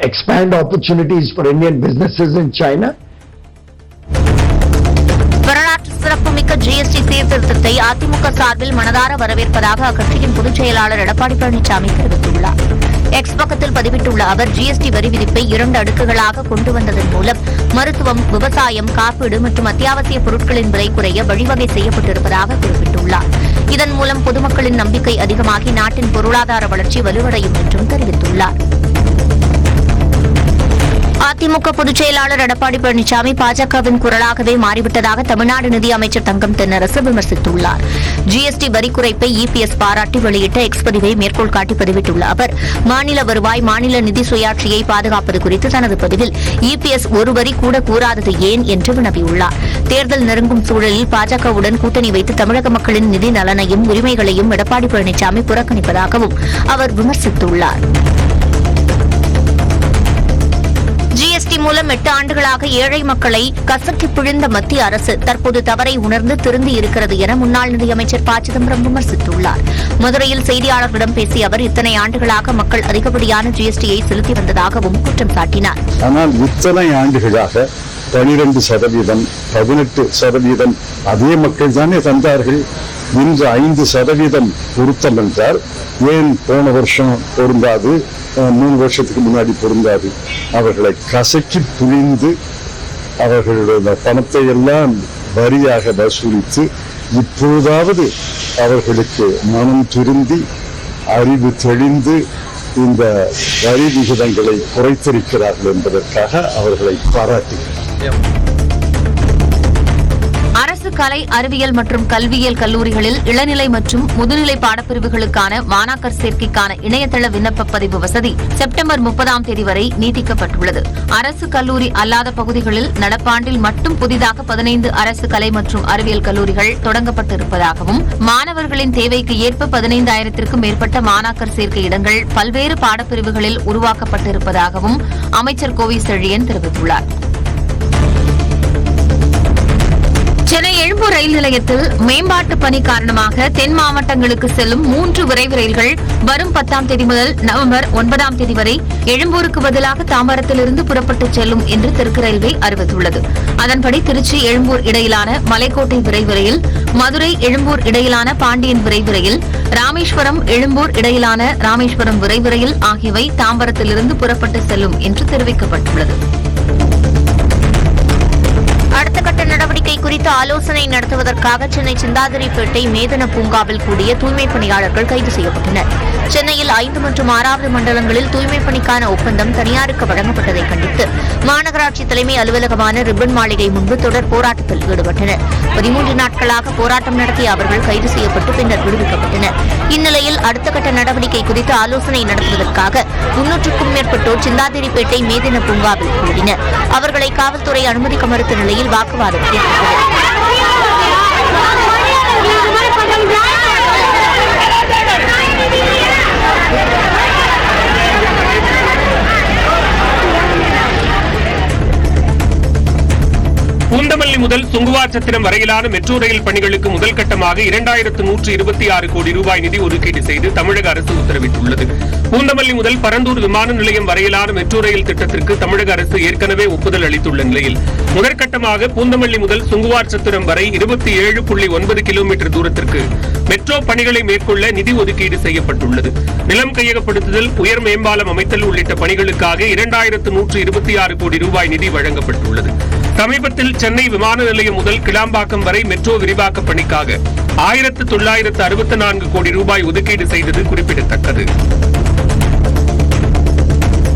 Expand opportunities for Indian businesses in China. வரலாற்று சிறப்புமிக்க ஜிஎஸ்டி சீர்திருத்தத்தை அதிமுக சார்பில் மனதார வரவேற்பதாக அக்கட்சியின் பொதுச் செயலாளர் எடப்பாடி பழனிசாமி தெரிவித்துள்ளார். எக்ஸ் பக்கத்தில் பதிவிட்டுள்ள அவர் ஜிஎஸ்டி வரி விதிப்பை 2 அடுக்குகளாக கொண்டு வந்ததன் மூலம் மருத்துவம், விவசாயம், காப்பீடு மற்றும் அத்தியாவசிய பொருட்களின் விலை குறைய வழிவகை செய்யப்பட்டிருப்பதாக குறிப்பிட்டுள்ளார். இதன் மூலம் பொதுமக்களின் நம்பிக்கை அதிகமாகி நாட்டின் பொருளாதார வளர்ச்சி வலுவடையும் என்றும் தெரிவித்துள்ளார். அதிமுக பொதுச் செயலாளர் எடப்பாடி பழனிசாமி பாஜகவின் குரலாகவே மாறிவிட்டதாக தமிழ்நாடு நிதியமைச்சர் தங்கம் தென்னரசு விமர்சித்துள்ளார். ஜிஎஸ்டி வரி குறைப்பை இபிஎஸ் பாராட்டி வெளியிட்ட எக்ஸ் பதிவை மேற்கோள் காட்டி பதிவிட்டுள்ள அவர் மாநில வருவாய், மாநில நிதி சுயாட்சியை பாதுகாப்பது குறித்து தனது பதிவில் இபிஎஸ் ஒரு வரி கூட கூறாதது ஏன் என்று வினவியுள்ளார். தேர்தல் நெருங்கும் சூழலில் பாஜகவுடன் கூட்டணி வைத்து தமிழக மக்களின் நிதி நலனையும் உரிமைகளையும் எடப்பாடி பழனிசாமி புறக்கணிப்பதாகவும் அவர் விமர்சித்துள்ளார். ஜிஎஸ்டி மூலம் 8 ஆண்டுகளாக ஏழை மக்களை கசக்கி பிழிந்த மத்திய அரசு தற்போது தவறை உணர்ந்து திருந்தி இருக்கிறது என முன்னாள் நிதியமைச்சர் ப. சிதம்பரம் விமர்சித்துள்ளார். மதுரையில் செய்தியாளர்களிடம் பேசிய அவர் இத்தனை ஆண்டுகளாக மக்கள் அதிகப்படியான ஜிஎஸ்டியை செலுத்தி வந்ததாகவும் குற்றம் சாட்டினார். ஆனால் இத்தனை ஆண்டுகளாக 12%, 18% அதே மக்கள் தானே தந்தார்கள். இன்று 5% பொருத்தம் என்றால் ஏன் போன வருஷம் பொருந்தாது, 3 வருஷத்துக்கு முன்னாடி பொருந்தாது? அவர்களை கசக்கி புழிந்து அவர்களுடைய பணத்தை எல்லாம் வரியாக வசூலித்து இப்பொழுதாவது அவர்களுக்கு மனம் திருந்தி அறிவு தெளிந்து இந்த வரி விகிதங்களை குறைத்திருக்கிறார்கள் என்பதற்காக அவர்களை பாராட்டுகிறேன். அரசு கலை அறிவியல் மற்றும் கல்வியியல் கல்லூரிகளில் இளநிலை மற்றும் முதுநிலை பாடப்பிரிவுகளுக்கான மாணாக்கர் சேர்க்கைக்கான இணையதள விண்ணப்ப பதிவு வசதி செப்டம்பர் 30ஆம் தேதி வரை நீட்டிக்கப்பட்டுள்ளது. அரசு கல்லூரி அல்லாத பகுதிகளில் நடப்பாண்டில் மட்டும் புதிதாக 15 அரசு கலை மற்றும் அறிவியல் கல்லூரிகள் தொடங்கப்பட்டிருப்பதாகவும் மாணவர்களின் தேவைக்கு ஏற்ப 15,000த்திற்கும் மேற்பட்ட மாணாக்கர் சேர்க்கை இடங்கள் பல்வேறு பாடப்பிரிவுகளில் உருவாக்கப்பட்டிருப்பதாகவும் அமைச்சர் கோவி செழியன் தெரிவித்துள்ளார். சென்னை எழும்பூர் ரயில் நிலையத்தில் மேம்பாட்டு பணி காரணமாக தென் மாவட்டங்களுக்கு செல்லும் 3 விரைவு ரயில்கள் வரும் 10ஆம் தேதி முதல் நவம்பர் 9ஆம் தேதி வரை எழும்பூருக்கு பதிலாக தாம்பரத்திலிருந்து புறப்பட்டு செல்லும் என்று தெற்கு ரயில்வே அறிவித்துள்ளது. அதன்படி திருச்சி எழும்பூர் இடையிலான மலைக்கோட்டை விரைவு ரயில், மதுரை எழும்பூர் இடையிலான பாண்டியன் விரைவு ரயில், ராமேஸ்வரம் எழும்பூர் இடையிலான ராமேஸ்வரம் விரைவு ரயில் ஆகியவை தாம்பரத்திலிருந்து புறப்பட்டு செல்லும் என்று தெரிவிக்கப்பட்டுள்ளது. அடுத்த கட்ட நடவடிக்கை குறித்து ஆலோசனை நடத்துவதற்காக சென்னை சிந்தாதிரிப்பேட்டை மேதன பூங்காவில் கூடிய தூய்மைப் பணியாளர்கள் கைது செய்யப்பட்டனர். சென்னையில் 5 மற்றும் 6வது மண்டலங்களில் தூய்மைப் பணிக்கான ஒப்பந்தம் தனியாருக்கு வழங்கப்பட்டதை கண்டித்து மாநகராட்சி தலைமை அலுவலகமான ரிப்பன் மாளிகை முன்பு தொடர் போராட்டத்தில் ஈடுபட்டனர். 13 நாட்களாக போராட்டம் நடத்திய அவர்கள் கைது செய்யப்பட்டு பின்னர் விடுவிக்கப்பட்டனர். இந்நிலையில் அடுத்த கட்ட நடவடிக்கை குறித்து ஆலோசனை நடத்துவதற்காக 300க்கும் மேற்பட்டோர் சிந்தாதிரிப்பேட்டை மேதின பூங்காவில் கூடினர். அவர்களை காவல்துறை அனுமதிக்க மறுத்த நிலையில் வாக்குவாதம் ஏற்பட்டது. பூந்தமல்லி முதல் சுங்குவாச்சத்திரம் வரையிலான மெட்ரோ ரயில் பணிகளுக்கு முதல் கட்டமாக 2126 கோடி ரூபாய் நிதி ஒதுக்கீடு செய்து தமிழக அரசு உத்தரவிட்டுள்ளது. பூந்தமல்லி முதல் பரந்தூர் விமான நிலையம் வரையிலான மெட்ரோ ரயில் திட்டத்திற்கு தமிழக அரசு ஏற்கனவே ஒப்புதல் அளித்துள்ள நிலையில் முதற்கட்டமாக பூந்தமல்லி முதல் சுங்குவாச்சத்திரம் வரை 27.9 கிலோமீட்டர் தூரத்திற்கு மெட்ரோ பணிகளை மேற்கொள்ள நிதி ஒதுக்கீடு செய்யப்பட்டுள்ளது. நிலம் கையகப்படுத்துதல், உயர் மேம்பாலம் அமைத்தல் உள்ளிட்ட பணிகளுக்காக 2126 கோடி ரூபாய் நிதி வழங்கப்பட்டுள்ளது. சமீபத்தில் சென்னை விமான நிலையம் முதல் கிளாம்பாக்கம் வரை மெட்ரோ விரிவாக்க பணிக்காக 1964 கோடி ரூபாய் ஒதுக்கீடு செய்தது குறிப்பிடத்தக்கது.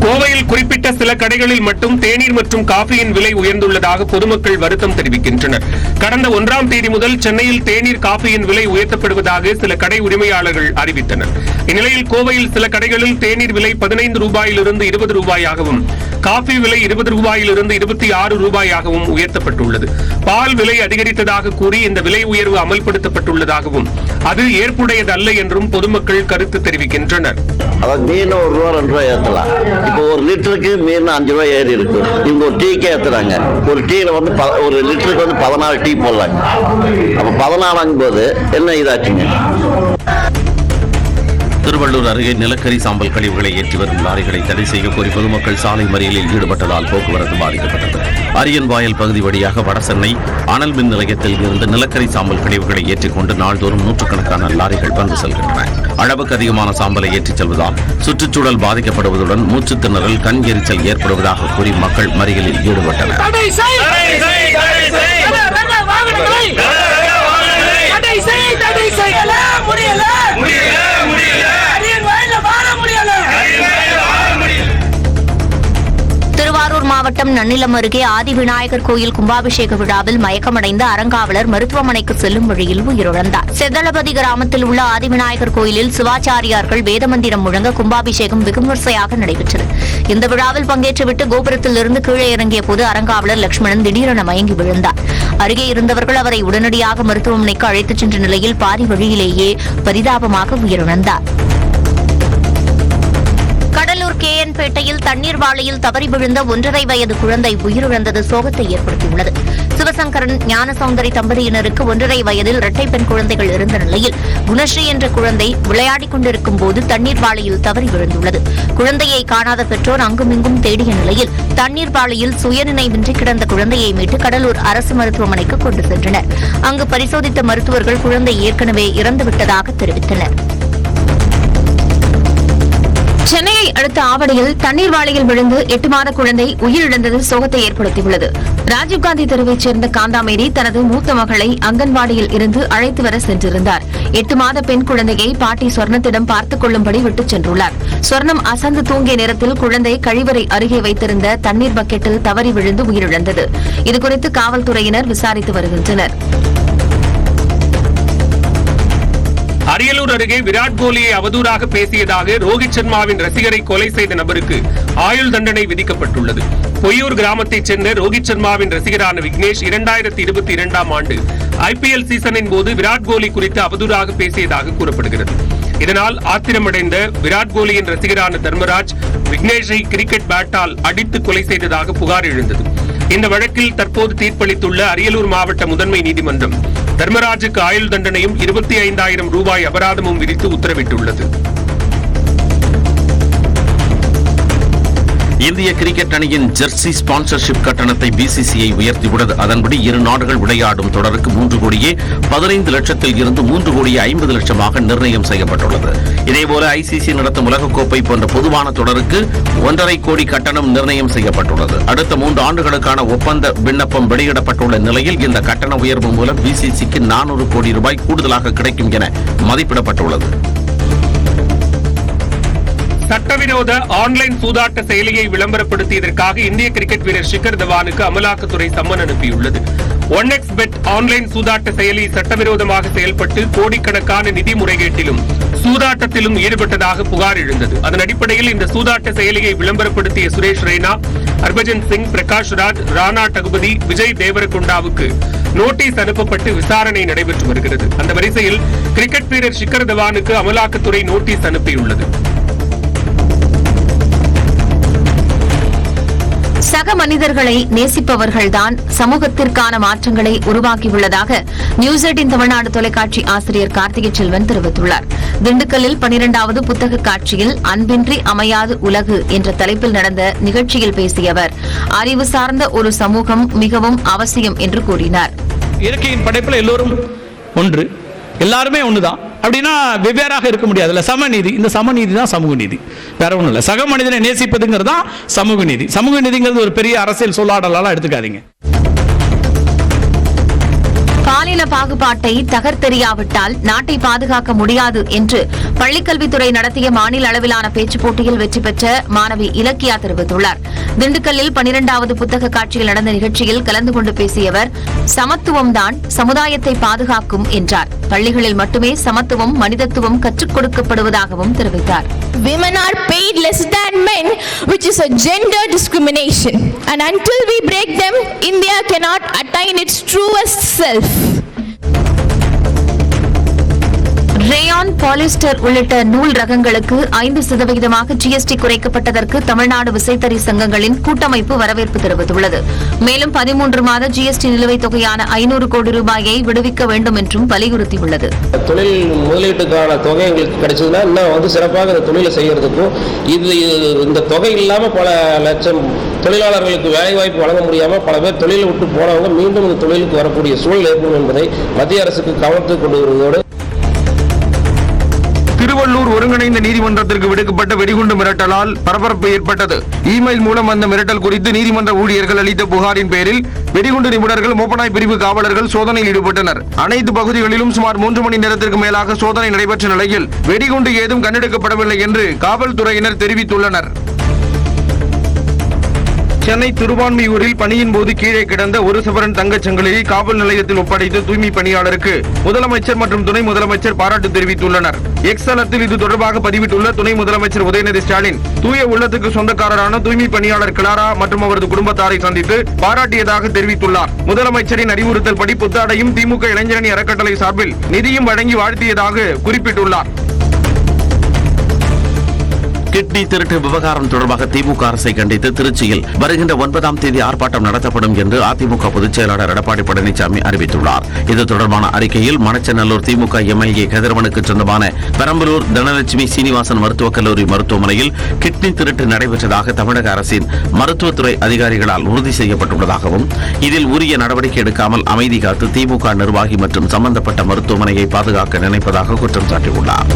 கோவையில் குறிப்பிட்ட சில கடைகளில் மட்டும் தேநீர் மற்றும் காஃபியின் விலை உயர்ந்துள்ளதாக பொதுமக்கள் வருத்தம் தெரிவிக்கின்றனர். கடந்த 1ஆம் தேதி முதல் சென்னையில் தேநீர் காஃபியின் விலை உயர்த்தப்படுவதாக சில கடை உரிமையாளர்கள் அறிவித்தனர். இந்நிலையில் கோவையில் சில கடைகளில் தேநீர் விலை 15 ரூபாயிலிருந்து 20 ரூபாயாகவும், காஃபி விலை 20 ரூபாயிலிருந்து 26 ரூபாயாகவும் உயர்த்தப்பட்டுள்ளது. பால் விலை அதிகரித்ததாக கூறி இந்த விலை உயர்வு அமல்படுத்தப்பட்டுள்ளதாகவும் அது ஏற்புடையதல்ல என்றும் பொதுமக்கள் கருத்து தெரிவிக்கின்றனர். இப்போ ஒரு லிட்டருக்கு மீன் 5 ரூபாய் ஏறி இருக்கு. இவங்க ஒரு டீக்கே ஏத்துறாங்க. ஒரு டீல வந்து ஒரு லிட்டருக்கு வந்து 14 டீ போடலாங்க. அப்ப 14 போது என்ன இதாச்சுங்க? திருவள்ளூர் அருகே நிலக்கரி சாம்பல் கழிவுகளை ஏற்றி வரும் லாரிகளை தடை செய்ய கோரி பொதுமக்கள் சாலை மறியலில் ஈடுபட்டதால் போக்குவரத்து பாதிக்கப்பட்டது. அரியன்வாயல் பகுதி வழியாக வடசென்னை அனல் மின் நிலையத்தில் இருந்து நிலக்கரி சாம்பல் கழிவுகளை ஏற்றிக்கொண்டு நாள்தோறும் நூற்றுக்கணக்கான லாரிகள் வந்து செல்கின்றன. அளவுக்கு அதிகமான சாம்பலை ஏற்றிச் செல்வதால் சுற்றுச்சூழல் பாதிக்கப்படுவதுடன் மூச்சு திணறல், கண் எரிச்சல் ஏற்படுவதாக கூறி மக்கள் மறியலில் ஈடுபட்டனர். திருவாரூர் மாவட்டம் நன்னிலம் அருகே ஆதிவிநாயகர் கோயில் கும்பாபிஷேக விழாவில் மயக்கமடைந்த அறங்காவலர் மருத்துவமனைக்கு செல்லும் வழியில் உயிரிழந்தார். செதளபதி கிராமத்தில் உள்ள ஆதிவிநாயகர் கோயிலில் சிவாச்சாரியார்கள் வேதமந்திரம் முழங்க கும்பாபிஷேகம் வெகுவிமர்சையாக நடைபெற்றது. இந்த விழாவில் பங்கேற்றுவிட்டு கோபுரத்தில் இருந்து கீழே இறங்கிய போது அறங்காவலர் லட்சுமணன் திடீரென மயங்கி விழுந்தார். அருகே இருந்தவர்கள் அவரை உடனடியாக மருத்துவமனைக்கு அழைத்துச் சென்ற நிலையில் பாதி வழியிலேயே பரிதாபமாக உயிரிழந்தார். கடலூர் கேஎன்பேட்டையில் தண்ணீர் வாளியில் தவறி விழுந்த 1.5 வயது குழந்தை உயிரிழந்தது சோகத்தை ஏற்படுத்தியுள்ளது. சிவசங்கரன், ஞானசௌந்தரி தம்பதியினருக்கு 1.5 வயதில் இரட்டை பெண் குழந்தைகள் இருந்த நிலையில் குணஸ்ரீ என்ற குழந்தை விளையாடிக் கொண்டிருக்கும் போது தண்ணீர் வாளியில் தவறி விழுந்துள்ளது. குழந்தையை காணாத பெற்றோர் அங்குமிங்கும் தேடிய நிலையில் தண்ணீர் வாளியில் சுயநினைவின்றி கிடந்த குழந்தையை மீட்டு கடலூர் அரசு மருத்துவமனைக்கு கொண்டு சென்றனர். அங்கு பரிசோதித்த மருத்துவர்கள் குழந்தை ஏற்கனவே இறந்துவிட்டதாக தெரிவித்தனர். சென்னையை அடுத்த ஆவடியில் தண்ணீர் வாளியில் விழுந்து 8 மாத குழந்தை உயிரிழந்தது சோகத்தை ஏற்படுத்தியுள்ளது. ராஜீவ்காந்தி தெருவைச் சேர்ந்த காந்தாமேரி தனது மூத்த மகளை அங்கன்வாடியில் இருந்து அழைத்து வர சென்றிருந்தார். 8 மாத பெண் குழந்தையை பாட்டி சொர்ணத்திடம் பார்த்துக் கொள்ளும்படி விட்டுச் சென்றுள்ளார். சொர்ணம் அசந்து தூங்கிய நேரத்தில் குழந்தை கழிவறை அருகே வைத்திருந்த தண்ணீர் பக்கெட்டில் தவறி விழுந்து உயிரிழந்தது. இதுகுறித்து காவல்துறையினர் விசாரித்து வருகின்றனர். அரியலூர் அருகே விராட் கோலியை அவதூறாக பேசியதாக ரோஹித் சர்மாவின் ரசிகரை கொலை செய்த நபருக்கு ஆயுள் தண்டனை விதிக்கப்பட்டுள்ளது. பொய்யூர் கிராமத்தைச் சேர்ந்த ரோஹித் சர்மாவின் ரசிகரான விக்னேஷ் 2022ஆம் ஆண்டு ஐபிஎல் சீசனின் போது விராட் கோலி குறித்து அவதூறாக பேசியதாக கூறப்படுகிறது. இதனால் ஆத்திரமடைந்த விராட் கோலியின் ரசிகரான தர்மராஜ் விக்னேஷை கிரிக்கெட் பேட்டால் அடித்து கொலை செய்ததாக புகார் எழுந்தது. இந்த வழக்கில் தற்போது தீர்ப்பளித்துள்ள அரியலூர் மாவட்ட முதன்மை நீதிமன்றம் தர்மராஜுக்கு ஆயுள் தண்டனையும் 25,000 ரூபாய் அபராதமும் விதித்து உத்தரவிட்டுள்ளது. இந்திய கிரிக்கெட் அணியின் ஜெர்சி ஸ்பான்சர்ஷிப் கட்டணத்தை பிசிசிஐ உயர்த்தியுள்ளது. அதன்படி இரு நாடுகள் விளையாடும் தொடருக்கு 3 கோடியே 15 லட்சத்தில் இருந்து 3 கோடியே 50 லட்சமாக நிர்ணயம் செய்யப்பட்டுள்ளது. இதேபோல ஐசிசி நடத்தும் உலகக்கோப்பை போன்ற பொதுவான தொடருக்கு 1.5 கோடி கட்டணம் நிர்ணயம் செய்யப்பட்டுள்ளது. அடுத்த 3 ஆண்டுகளுக்கான ஒப்பந்த விண்ணப்பம் வெளியிடப்பட்டுள்ள நிலையில் இந்த கட்டண உயர்வு மூலம் பிசிசிக்கு 400 கோடி ரூபாய் கூடுதலாக கிடைக்கும் என மதிப்பிடப்பட்டுள்ளது. சட்டவிரோத ஆன்லைன் சூதாட்ட செயலியை விளம்பரப்படுத்தியதற்காக இந்திய கிரிக்கெட் வீரர் ஷிகர் தவானுக்கு அமலாக்கத்துறை சம்மன் அனுப்பியுள்ளது. 1xBet ஆன்லைன் சூதாட்ட செயலி சட்டவிரோதமாக செயல்பட்டு கோடிக்கணக்கான நிதி முறைகேட்டிலும் சூதாட்டத்திலும் ஈடுபட்டதாக புகார் எழுந்தது. அதன் அடிப்படையில் இந்த சூதாட்ட செயலியை விளம்பரப்படுத்திய சுரேஷ் ரெய்னா, ஹர்பஜன் சிங், பிரகாஷ் ராஜ், ராணா டகுபதி, விஜய் தேவரகொண்டாவுக்கு நோட்டீஸ் அனுப்பப்பட்டு விசாரணை நடைபெற்று வருகிறது. அந்த வரிசையில் கிரிக்கெட் வீரர் ஷிகர் தவானுக்கு அமலாக்கத்துறை நோட்டீஸ் அனுப்பியுள்ளது. சக மனிதர்களை நேசிப்பவர்கள்தான் சமூகத்திற்கான மாற்றங்களை உருவாக்கியுள்ளதாக நியூஸ்18 தமிழ்நாடு தொலைக்காட்சி ஆசிரியர் கார்த்திகை செல்வன் தெரிவித்துள்ளார். திண்டுக்கல்லில் 12வது புத்தக காட்சியில் அன்பின்றி அமையாது உலகு என்ற தலைப்பில் நடந்த நிகழ்ச்சியில் பேசிய அவர், அறிவு சார்ந்த ஒரு சமூகம் மிகவும் அவசியம் என்று கூறினார். இயற்கையின் படைப்பில் எல்லோரும் ஒன்று, எல்லாருமே ஒண்ணுதான். அப்படின்னா வெவ்வேறாக இருக்க முடியாதுல்ல. சமநீதி, இந்த சமநீதி தான் சமூக நீதி, வேற ஒன்றும் இல்லை. சக மனிதனை நேசிப்பதுங்கிறது தான் சமூக நீதி. சமூக நீதிங்கிறது ஒரு பெரிய அரசியல் சொல்லாடலாம் எடுத்துக்காதீங்க. பாலின பாகுபாட்டை தகர்த்தெறியாவிட்டால் நாட்டை பாதுகாக்க முடியாது என்று பள்ளிக்கல்வித்துறை நடத்திய மாநில அளவிலான பேச்சுப் போட்டியில் வெற்றி பெற்ற மாணவி இலக்கியா தெரிவித்துள்ளார். திண்டுக்கல்லில் 12வது புத்தக காட்சியில் நடந்த நிகழ்ச்சியில் கலந்து கொண்டு பேசிய அவர், சமத்துவம்தான் சமுதாயத்தை பாதுகாக்கும் என்றார். பள்ளிகளில் மட்டுமே சமத்துவம், மனிதத்துவம் கற்றுக் கொடுக்கப்படுவதாகவும் தெரிவித்தார். Women are paid less than men, which is a gender discrimination. And until we break them, India cannot attain its truest self. Rayon, polyester உள்ளிட்ட நூல் ரகங்களுக்கு 5% ஜிஎஸ்டி குறைக்கப்பட்டதற்கு தமிழ்நாடு விசைத்தறி சங்கங்களின் கூட்டமைப்பு வரவேற்பு தெரிவித்துள்ளது. மேலும் 13 மாத ஜிஎஸ்டி நிலுவைத் தொகையான 500 கோடி ரூபாயை விடுவிக்க வேண்டும் என்றும் வலியுறுத்தியுள்ளது. தொழில் முதலீட்டுக்கான தொகை எங்களுக்கு கிடைச்சதுன்னா இன்னும் சிறப்பாக இந்த தொழிலை செய்யறதுக்கும், இந்த தொகை இல்லாம பல லட்சம் தொழிலாளர்களுக்கு வேலைவாய்ப்பு வழங்க முடியாம பல பேர் தொழிலை விட்டு போனவங்க மீண்டும் இந்த தொழிலுக்கு வரக்கூடிய சூழல் ஏற்படும் என்பதை மத்திய அரசுக்கு கவனத்துக்கு கொண்டு வருவதோடு, திருவள்ளூர் ஒருங்கிணைந்த நீதிமன்றத்திற்கு விடுக்கப்பட்ட வெடிகுண்டு மிரட்டலால் பரபரப்பு ஏற்பட்டது. இமெயில் மூலம் வந்த மிரட்டல் குறித்து நீதிமன்ற ஊழியர்கள் அளித்த புகாரின் பேரில் வெடிகுண்டு நிபுணர்கள், மோப்பனாய் பிரிவு காவலர்கள் சோதனையில் ஈடுபட்டனர். அனைத்து பகுதிகளிலும் சுமார் 3 மணி நேரத்திற்கு மேலாக சோதனை நடைபெற்ற நிலையில் வெடிகுண்டு ஏதும் கண்டெடுக்கப்படவில்லை என்று காவல்துறையினர் தெரிவித்துள்ளனர். சென்னை திருவான்மியூரில் பணியின் போது கீழே கிடந்த 1 சவரன் தங்கச் சங்கிலியை காவல் நிலையத்தில் ஒப்படைத்த தூய்மை பணியாளருக்கு முதலமைச்சர் மற்றும் துணை முதலமைச்சர் பாராட்டு தெரிவித்துள்ளனர். எக்ஸ் தளத்தில் இது தொடர்பாக பதிவிட்டுள்ள துணை முதலமைச்சர் உதயநிதி ஸ்டாலின், தூய உள்ளத்துக்கு சொந்தக்காரரான தூய்மை பணியாளர் கிளாரா மற்றும் அவரது குடும்பத்தாரை சந்தித்து பாராட்டியதாக தெரிவித்துள்ளார். முதலமைச்சரின் அறிவுறுத்தல் படி புத்தாடையும் திமுக இளைஞரணி அறக்கட்டளை சார்பில் நிதியும் வழங்கி வாழ்த்தியதாக குறிப்பிட்டுள்ளார். கிட்னி திருட்டு விவகாரம் தொடர்பாக திமுக அரசை கண்டித்து திருச்சியில் வருகின்ற 9ஆம் தேதி ஆர்ப்பாட்டம் நடத்தப்படும் என்று அதிமுக பொதுச் செயலாளர் எடப்பாடி பழனிசாமி அறிவித்துள்ளார். இது தொடர்பான அறிக்கையில் மணச்சநல்லூர் திமுக எம்எல்ஏ கதிரவனுக்கு சொந்தமான பெரம்பலூர் தனலட்சுமி சீனிவாசன் மருத்துவக் கல்லூரி மருத்துவமனையில் கிட்னி திருட்டு நடைபெற்றதாக தமிழக அரசின் மருத்துவத்துறை அதிகாரிகளால் உறுதி செய்யப்பட்டுள்ளதாகவும், இதில் உரிய நடவடிக்கை எடுக்காமல் அமைதி காத்து திமுக நிர்வாகி மற்றும் சம்பந்தப்பட்ட மருத்துவமனையை பாதுகாக்க நினைப்பதாக குற்றம் சாட்டியுள்ளார்.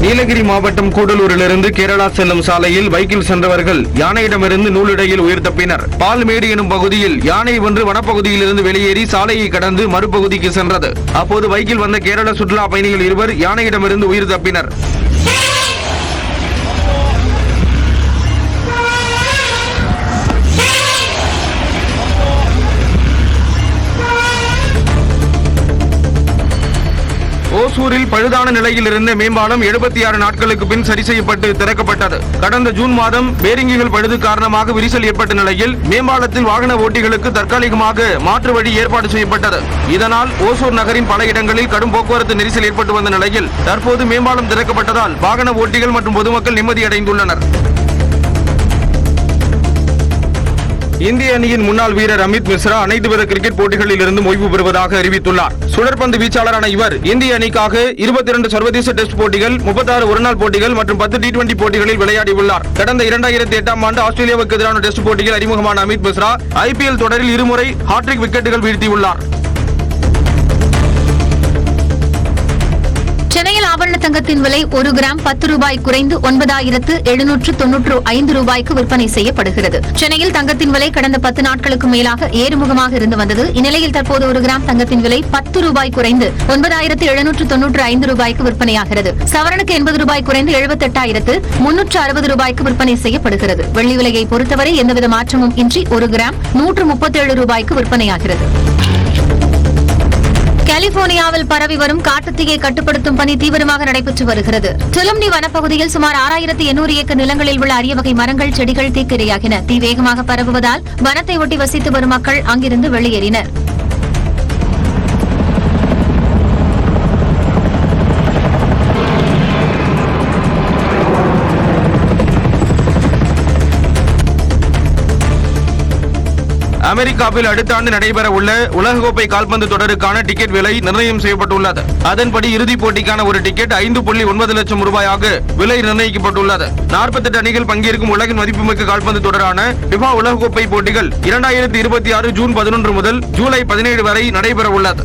நீலகிரி மாவட்டம் கூடலூரிலிருந்து கேரளா செல்லும் சாலையில் பைக்கில் சென்றவர்கள் யானையிடமிருந்து நூலிடையில் உயிர் தப்பினர். பால்மேடு எனும் பகுதியில் யானை ஒன்று வனப்பகுதியிலிருந்து வெளியேறி சாலையை கடந்து மறுபகுதிக்கு சென்றது. அப்போது பைக்கில் வந்த கேரள சுற்றுலா பயணிகள் இருவர் யானையிடமிருந்து உயிர் தப்பினர். ஓசூரில் பழுதான நிலையில் இருந்த மேம்பாலம் 76 நாட்களுக்கு பின் சரி செய்யப்பட்டு திறக்கப்பட்டது. கடந்த ஜூன் மாதம் பேரிங்குகள் பழுது காரணமாக விரிசல் ஏற்பட்ட நிலையில் மேம்பாலத்தில் வாகன ஓட்டிகளுக்கு தற்காலிகமாக மாற்று வழி ஏற்பாடு செய்யப்பட்டது. இதனால் ஓசூர் நகரின் பல இடங்களில் கடும் போக்குவரத்து நெரிசல் ஏற்பட்டு வந்த நிலையில் தற்போது மேம்பாலம் திறக்கப்பட்டதால் வாகன ஓட்டிகள் மற்றும் பொதுமக்கள் நிம்மதியடைந்துள்ளனர். இந்திய அணியின் முன்னாள் வீரர் அமித் மிஸ்ரா அனைத்து வித கிரிக்கெட் போட்டிகளில் இருந்து ஓய்வு பெறுவதாக அறிவித்துள்ளார். சுழற்பந்து வீச்சாளரான இவர் இந்திய அணிக்காக 22 சர்வதேச டெஸ்ட் போட்டிகள், 36 ஒருநாள் போட்டிகள் மற்றும் 10 T20 போட்டிகளில் விளையாடியுள்ளார். கடந்த 2008ஆம் ஆண்டு ஆஸ்திரேலியாவுக்கு எதிரான டெஸ்ட் போட்டியில் அறிமுகமான அமித் மிஸ்ரா IPL தொடரில் இருமுறை ஹாட்ரிக் விக்கெட்டுகள் வீழ்த்தியுள்ளார். சென்னையில் ஆபரண தங்கத்தின் விலை 1 கிராம் 10 ரூபாய் குறைந்து 9,795 ரூபாய்க்கு விற்பனை செய்யப்படுகிறது. சென்னையில் தங்கத்தின் விலை கடந்த 10 நாட்களுக்கு மேலாக ஏறுமுகமாக இருந்து வந்தது. இந்நிலையில் தற்போது 1 கிராம் தங்கத்தின் விலை 10 ரூபாய் குறைந்து 9,795 ரூபாய்க்கு விற்பனையாகிறது. சவரனுக்கு 80 ரூபாய் குறைந்து 78,360 ரூபாய்க்கு விற்பனை செய்யப்படுகிறது. வெள்ளி விலையை பொறுத்தவரை எந்தவித மாற்றமும் இன்றி 1 கிராம் 137 ரூபாய்க்கு விற்பனையாகிறது. கலிபோர்னியாவில் பரவி வரும் காட்டுத்தீயை கட்டுப்படுத்தும் பணி தீவிரமாக நடைபெற்று வருகிறது. டுலும்னி வனப்பகுதியில் சுமார் 6,800 ஏக்கர் நிலங்களில் உள்ள அரிய வகை மரங்கள், செடிகள் தீக்கிரையாகின. தீ வேகமாக பரவுவதால் வனத்தை ஒட்டி வசித்து வரும் மக்கள் அங்கிருந்து வெளியேறினர். அமெரிக்காவில் அடுத்த ஆண்டு நடைபெற உள்ள உலகக்கோப்பை கால்பந்து தொடருக்கான டிக்கெட் விலை நிர்ணயம் செய்யப்பட்டுள்ளது. அதன்படி இறுதிப் போட்டிக்கான ஒரு டிக்கெட் 5.9 லட்சம் ரூபாயாக விலை நிர்ணயிக்கப்பட்டுள்ளது. 48 அணிகள் பங்கேற்கும் உலகின் மதிப்புமிக்க கால்பந்து தொடரான ஃபிஃபா உலகக்கோப்பை போட்டிகள் 2026 ஜூன் 11 முதல் ஜூலை 17 வரை நடைபெற உள்ளது.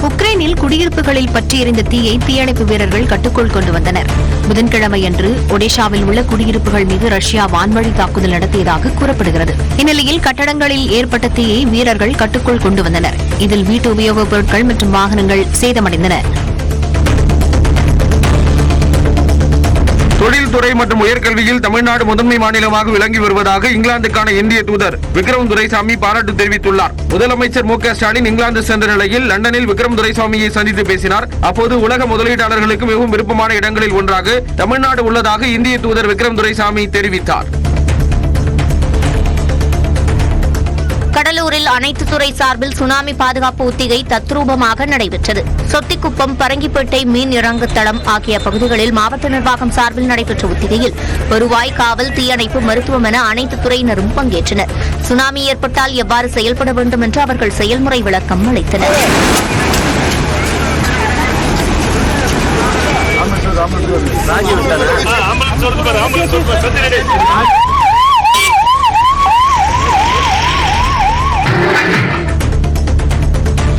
உக்ரைனில் குடியிருப்புகளில் பற்றி எரிந்த தீயை தீயணைப்பு வீரர்கள் கட்டுக்குள் கொண்டு வந்தனர். புதன்கிழமையன்று ஒடிஷாவில் உள்ள குடியிருப்புகள் மீது ரஷ்யா வான்வழி தாக்குதல் நடத்தியதாக கூறப்படுகிறது. இந்நிலையில் கட்டடங்களில் ஏற்பட்ட தீயை வீரர்கள் கட்டுக்குள் கொண்டு வந்தனர். இதில் வீட்டு உபயோகப் பொருட்கள் மற்றும் வாகனங்கள் சேதமடைந்தன. தொழில்துறை மற்றும் உயர்கல்வியில் தமிழ்நாடு முதன்மை மாநிலமாக விளங்கி வருவதாக இங்கிலாந்துக்கான இந்திய தூதர் விக்ரம் துரைசாமி பாராட்டு தெரிவித்துள்ளார். முதலமைச்சர் மு.க. ஸ்டாலின் இங்கிலாந்து சென்ற நிலையில் லண்டனில் விக்ரம் துரைசாமியை சந்தித்து பேசினார். அப்போது உலக முதலீட்டாளர்களுக்கு மிகவும் விருப்பமான இடங்களில் ஒன்றாக தமிழ்நாடு உள்ளதாக இந்திய தூதர் விக்ரம் துரைசாமி தெரிவித்தார். கடலூரில் அனைத்து துறை சார்பில் சுனாமி பாதுகாப்பு ஒத்திகை தத்ரூபமாக நடைபெற்றது. சொத்திக்குப்பம், பரங்கிப்பேட்டை மீன் இறங்கு தளம் ஆகிய பகுதிகளில் மாவட்ட நிர்வாகம் சார்பில் நடைபெற்ற ஒத்திகையில் வருவாய், காவல், தீயணைப்பு, மருத்துவம் என அனைத்து துறையினரும் பங்கேற்றனர். சுனாமி ஏற்பட்டால் எவ்வாறு செயல்பட வேண்டும் என்று அவர்கள் செயல்முறை விளக்கம் அளித்தனர்.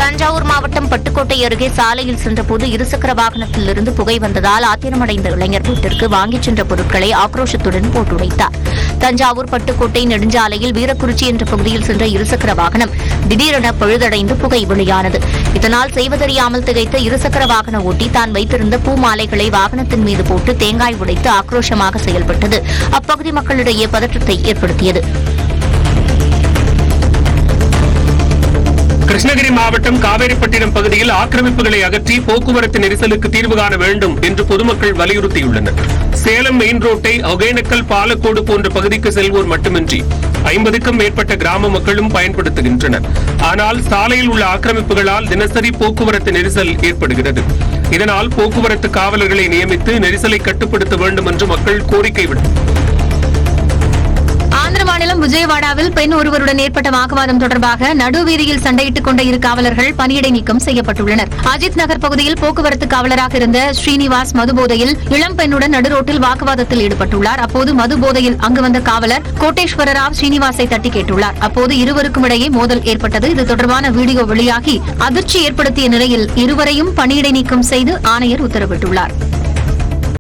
தஞ்சாவூர் மாவட்டம் பட்டுக்கோட்டை அருகே சாலையில் சென்றபோது இருசக்கர வாகனத்திலிருந்து புகை வந்ததால் ஆத்திரமடைந்த இளைஞர் வீட்டிற்கு வாங்கிச் சென்ற பொருட்களை ஆக்ரோஷத்துடன் போட்டுடைத்தார். தஞ்சாவூர் பட்டுக்கோட்டை நெடுஞ்சாலையில் வீரக்குறிச்சி என்ற பகுதியில் சென்ற இருசக்கர வாகனம் திடீரென பழுதடைந்து புகை வெளியானது. இதனால் செய்வதறியாமல் திகைத்த இருசக்கர வாகன ஓட்டி தான் வைத்திருந்த பூ மாலைகளை வாகனத்தின் மீது போட்டு தேங்காய் உடைத்து ஆக்ரோஷமாக செயல்பட்டது அப்பகுதி மக்களிடையே பதற்றத்தை ஏற்படுத்தியது. கிருஷ்ணகிரி மாவட்டம் காவேரிப்பட்டினம் பகுதியில் ஆக்கிரமிப்புகளை அகற்றி போக்குவரத்து நெரிசலுக்கு தீர்வு காண வேண்டும் என்று பொதுமக்கள் வலியுறுத்தியுள்ளனர். சேலம் மெயின் ரோட்டை ஒகேனக்கல், பாலக்கோடு போன்ற பகுதிக்கு செல்வோர் மட்டுமின்றி 50க்கும் மேற்பட்ட கிராம மக்களும் பயன்படுத்துகின்றனர். ஆனால் சாலையில் உள்ள ஆக்கிரமிப்புகளால் தினசரி போக்குவரத்து நெரிசல் ஏற்படுகிறது. இதனால் போக்குவரத்து காவலர்களை நியமித்து நெரிசலை கட்டுப்படுத்த வேண்டும் என்று மக்கள் கோரிக்கை விடுத்தனர். ஆந்திர மாநிலம் விஜயவாடாவில் பெண் ஒருவருடன் ஏற்பட்ட வாக்குவாதம் தொடர்பாக நடுவீதியில் சண்டையிட்டுக் கொண்ட இரு காவலர்கள் பணியிடை நீக்கம் செய்யப்பட்டுள்ளனர். அஜித் நகர் பகுதியில் போக்குவரத்து காவலராக இருந்த ஸ்ரீனிவாஸ் மதுபோதையில் இளம் பெண்ணுடன் நடுரோட்டில் வாக்குவாதத்தில் ஈடுபட்டுள்ளார். அப்போது மதுபோதையில் அங்கு வந்த காவலர் கோட்டேஸ்வர ராவ் ஸ்ரீனிவாசை தட்டி கேட்டுள்ளார். அப்போது இருவருக்கும் இடையே மோதல் ஏற்பட்டது. இது தொடர்பான வீடியோ வெளியாகி அதிர்ச்சி ஏற்படுத்திய நிலையில் இருவரையும் பணியிடை நீக்கம் செய்து ஆணையர் உத்தரவிட்டுள்ளார்.